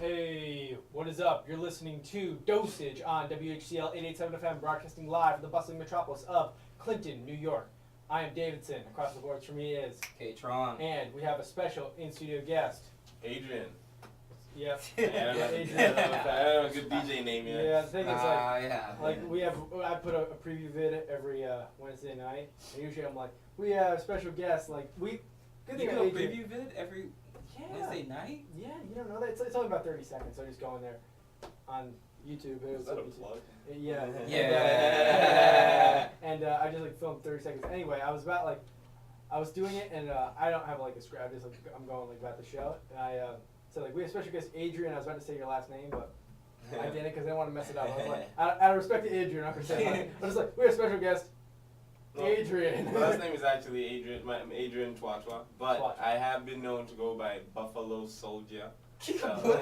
Hey, what is up? You're listening to Dosage on WHCL 887 FM, broadcasting live from the bustling metropolis of Clinton, New York. I am Davidson. Across the board from me is K-Tron. and we have a special in-studio guest. Adrian. Yep. Adrian. I don't know a good DJ name yet. Yeah, the thing is I put a preview vid every Wednesday night, and usually I'm like, we have a special guest. Like good You thing do about a Adrian. preview vid every Wednesday night? Yeah, you don't know that. It's only about 30 seconds, so just go in there on YouTube. Is that a plug? Yeah. Yeah. And I just filmed 30 seconds. Anyway, I was doing it, and I don't have a script. I'm going about the show, and I said we have special guest Adrian. I was about to say your last name, but I didn't because I didn't want to mess it up. I was like, out of respect to Adrian, I'm not gonna say it. I was like, we have special guest Adrian. My last name is actually Adrian. I'm Adrian Twatwa, but Twatwa. I have been known to go by Buffalo Soldier. We have a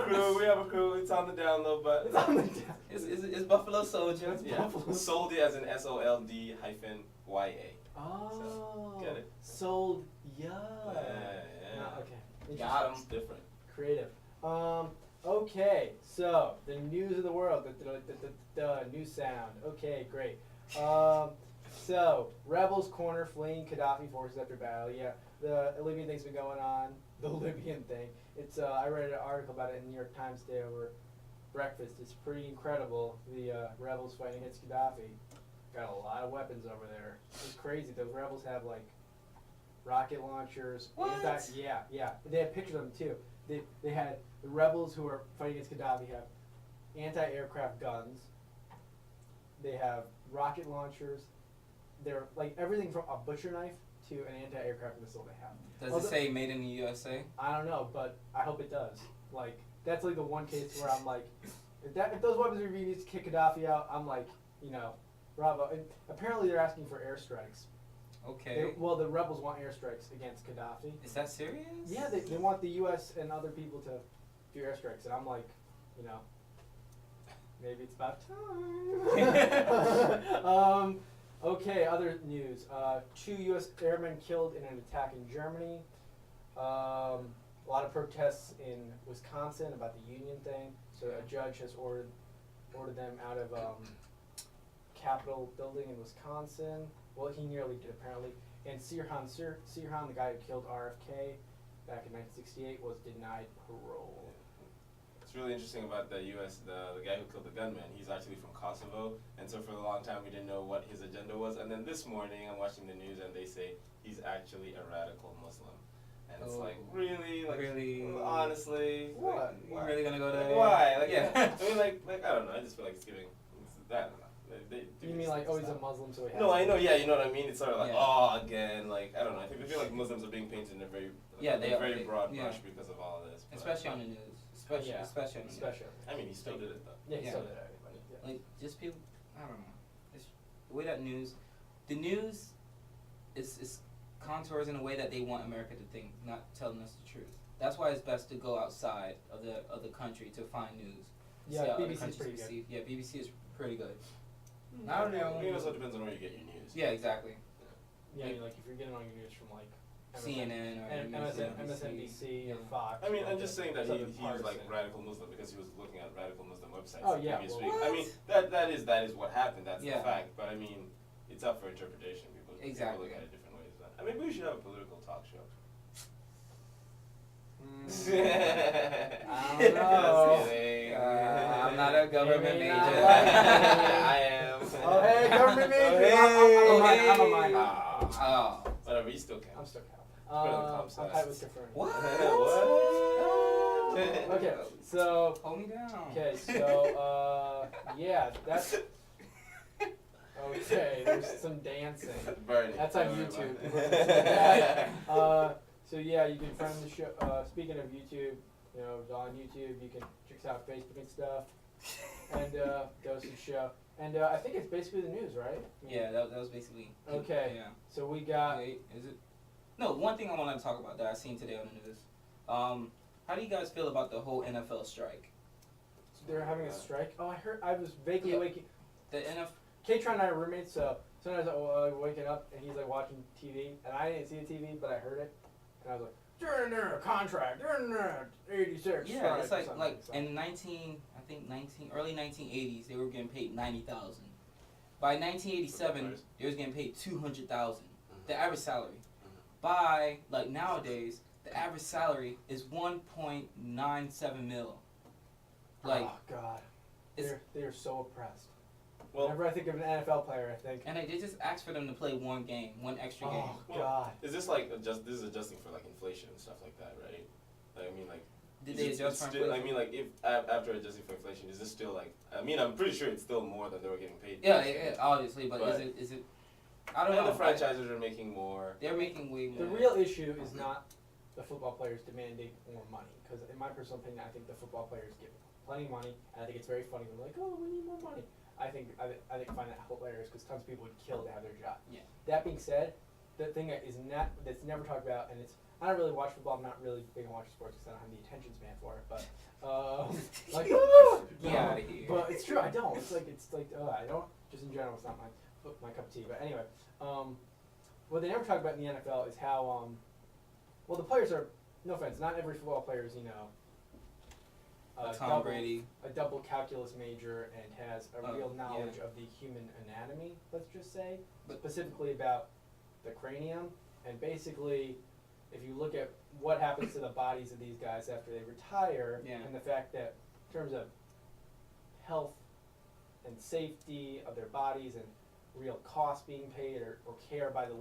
crew. We have a crew. It's on the down low, but It's on the down. It's Buffalo Soldier. It's yeah. Buffalo. Soldier as in SOLD-YA. Oh. So, get it? Sold. Yeah. Yeah. Okay. Got 'em. It's different. Creative. Okay, so the news of the world, the news sound. Okay, great. So rebels corner fleeing Gaddafi forces after battle. Yeah, the Libyan thing's been going on. The Libyan thing. It's I read an article about it in the New York Times today over breakfast. It's pretty incredible. The rebels fighting against Gaddafi got a lot of weapons over there. It's crazy. Those rebels have rocket launchers. What? Yeah. They have pictures of them too. They had the rebels who are fighting against Gaddafi have anti-aircraft guns. They have rocket launchers. They're everything from a butcher knife to an anti-aircraft missile they have. Does it say made in the USA? I don't know, but I hope it does. That's the one case where I'm if those weapons are being used to kick Gaddafi out, I'm bravo. And apparently they're asking for airstrikes. Okay. The rebels want airstrikes against Gaddafi. Is that serious? Yeah, they want the U.S. and other people to do airstrikes, and I'm maybe it's about time. Okay, other news. 2 U.S. airmen killed in an attack in Germany. A lot of protests in Wisconsin about the union thing. So a judge has ordered them out of Capitol building in Wisconsin. Well, he nearly did apparently. And Sirhan, the guy who killed RFK back in 1968, was denied parole. It's really interesting about the U.S. The guy who killed the gunman. He's actually from Kosovo, and so for a long time we didn't know what his agenda was. And then this morning I'm watching the news and they say he's actually a radical Muslim, and it's really, honestly, What? You really gonna go there? Why? Yeah. I mean, I don't know. I just feel like it's giving. I don't know. You mean he's a Muslim, so he has No, I know. Yeah, you know what I mean. It's sort of Yeah. I don't know. I feel like Muslims are being painted in a very they broad yeah. brush because of all of this. But, Especially on the news. Especially on the news. I mean, he still did it though. Yeah, he Yeah. still did everybody. Yeah. Just people, I don't know. It's the way that the news is contours in a way that they want America to think, not telling us the truth. That's why it's best to go outside of the country to find news. Yeah, See how other BBC is countries pretty good. receive. Yeah, BBC is pretty good. I don't know. It also depends on where you get your news. Yeah, exactly. Yeah, I mean, if you're getting all your news from CNN or MSNBC or Fox. I mean, I'm just saying that he was partisan. radical Muslim because he was looking at radical Muslim websites Oh, the yeah, previous well, week. I mean, that is what happened. That's Yeah. the fact. But I mean, it's up for interpretation. People Exactly. look at it different ways. I mean, maybe we should have a political talk show. I don't know. Just kidding. I'm not a government Maybe major. not like I am. Oh, hey, government major. I'm a minor. Oh. Whatever, you still can. I'm still Cal. Put it on the comp I'm side. tight with different. What? What? Okay, so. Hold me down. Okay, so yeah, that's. Okay, there's some dancing. Burning. That's on Don't worry YouTube. about it. So yeah, you can find the show. Speaking of YouTube, on YouTube you can check out Facebook and stuff, and Dosage Show, and I think it's basically the news, right? Yeah, that was basically. Okay. Yeah. So we got. Wait, is it? No, one thing I wanted to talk about that I seen today on the news. How do you guys feel about the whole NFL strike? They're having a strike. Oh, I heard. I was vaguely waking. The NFL. K-Tron and I are roommates, so sometimes I'm waking up and he's watching TV, and I didn't see the TV, but I heard it, and I was like, they're in their contract. They're in their 86. Yeah, it's strike or like something, so. in early 1980s, they were getting paid 90,000. By 1987, they was getting paid 200,000. The average salary. By like nowadays, the average salary is 1.97 mil. Like, oh God, it's, they're so oppressed. Well, Whenever I think of an NFL player, I think, and they just asked for them to play one extra game. oh Well, God. is this like this is adjusting for like inflation and stuff like that, right? Like, I mean, like. Did Is they it adjust for still, inflation? I mean, like, if after adjusting for inflation, is this still like? I mean, I'm pretty sure it's still more than they were getting paid. Yeah, obviously, but But- is it? I don't And know. the franchises are making more. They're making way The more. real issue is not the football players demanding more money, because in my personal opinion, I think the football players get plenty of money, and I think it's very funny when they're like, oh, we need more money. I think I find that hilarious because tons of people would kill to have their job. Yeah. That being said, the thing that's never talked about, and it's I don't really watch football. I'm not really big on watching sports because I don't have the attention span for it. But like, Get outta here. But it's true. I don't. It's like I don't. Just in general, it's not my cup of tea. But anyway, what they never talk about in the NFL is how well the players are. No offense, not every football player is Tom Brady. a double calculus major and has a Oh, real knowledge of the human anatomy. Let's just say, specifically about the cranium, and basically, if you look at what happens to the bodies of these guys after they retire, Yeah. and the fact that in terms of health and safety of their bodies and real costs being paid or care by the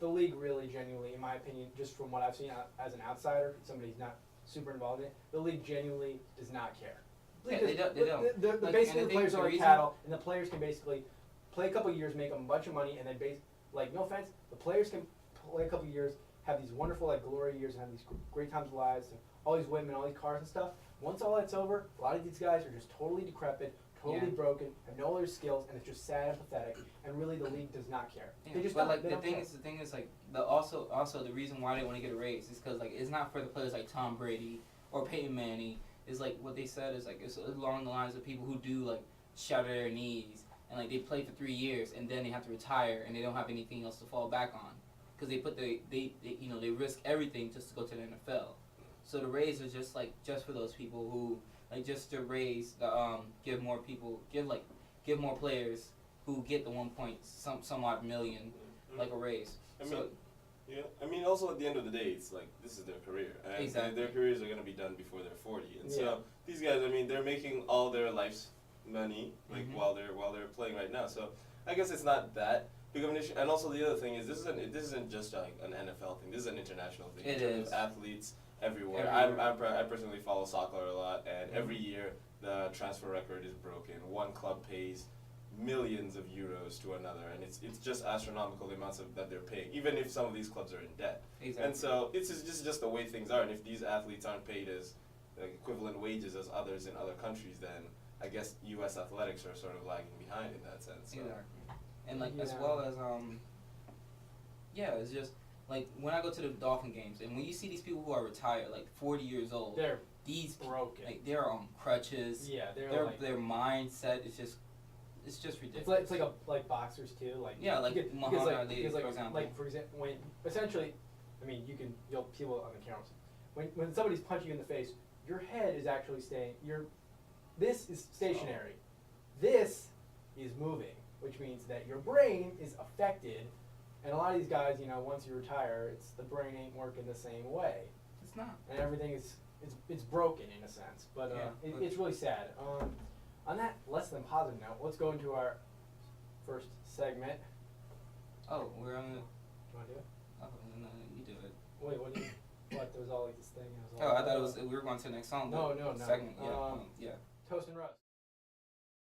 league really genuinely, in my opinion, just from what I've seen as an outsider, somebody who's not super involved in it, the league genuinely does not care. Yeah, they don't. Like, Basically, and the I think players the are like reason- cattle, and the players can basically play a couple of years, make them a bunch of money, and then like, no offense, the players can play a couple of years, have these wonderful like glory years, and have these great times of lives, and all these women, all these cars and stuff. Once all that's over, a lot of these guys are just totally decrepit, totally Yeah. broken, have no other skills, and it's just sad and pathetic. And really, the league does not care. Yeah, They just but don't. like They the don't thing care. is, like also the reason why they want to get a raise is because like it's not for the players like Tom Brady or Peyton Manning. Is like what they said is like it's along the lines of people who do like shatter their knees and like they play for 3 years and then they have to retire and they don't have anything else to fall back on because they risk everything just to go to the NFL. So the raise is just for those people who like just to raise the give more players who get the 1 some odd million like a raise. I mean, So yeah. I mean, also at the end of the day, it's like this is their career, and Exactly. their careers are gonna be done before they're 40. And Yeah. so these guys, I mean, they're making all their life's money like Mhm. while they're playing right now. So I guess it's not that big of an issue. And also the other thing is this isn't just like an NFL thing. This is an international thing. It in terms is. of athletes everywhere. Everywhere. I personally follow soccer a lot, and Mhm. every year the transfer record is broken. One club pays millions of euros to another, and it's just astronomical the amounts that they're paying, even if some of these clubs are in debt. exactly. And so it's just the way things are. And if these athletes aren't paid as like, equivalent wages as others in other countries, then I guess U.S. athletics are sort of lagging behind in that sense. So. Exactly. And like as Yeah. well as it's just like when I go to the Dolphin games and when you see these people who are retired, like 40 years old, They're these broken. like they're on crutches. Yeah, they're Their like. their mindset is just ridiculous. It's like boxers too. Like Yeah, like because Muhammad like, Ali, because for like, example. Like for example, when essentially, I mean, you'll people on the cameras. When somebody's punching you in the face, your head is actually staying. This is stationary. This is moving, which means that your brain is affected. And a lot of these guys, once you retire, the brain ain't working the same way, It's not. and everything is it's broken in a sense. But Yeah, it's really sad. On that less than positive note, let's go into our first segment. Oh, we're on the. You want to do it? Oh, no, you do it. Wait, what? What? There was all like this thing. Oh, I thought we were going to the next song. No. Segment. Yeah. Yeah. Toast and Rust.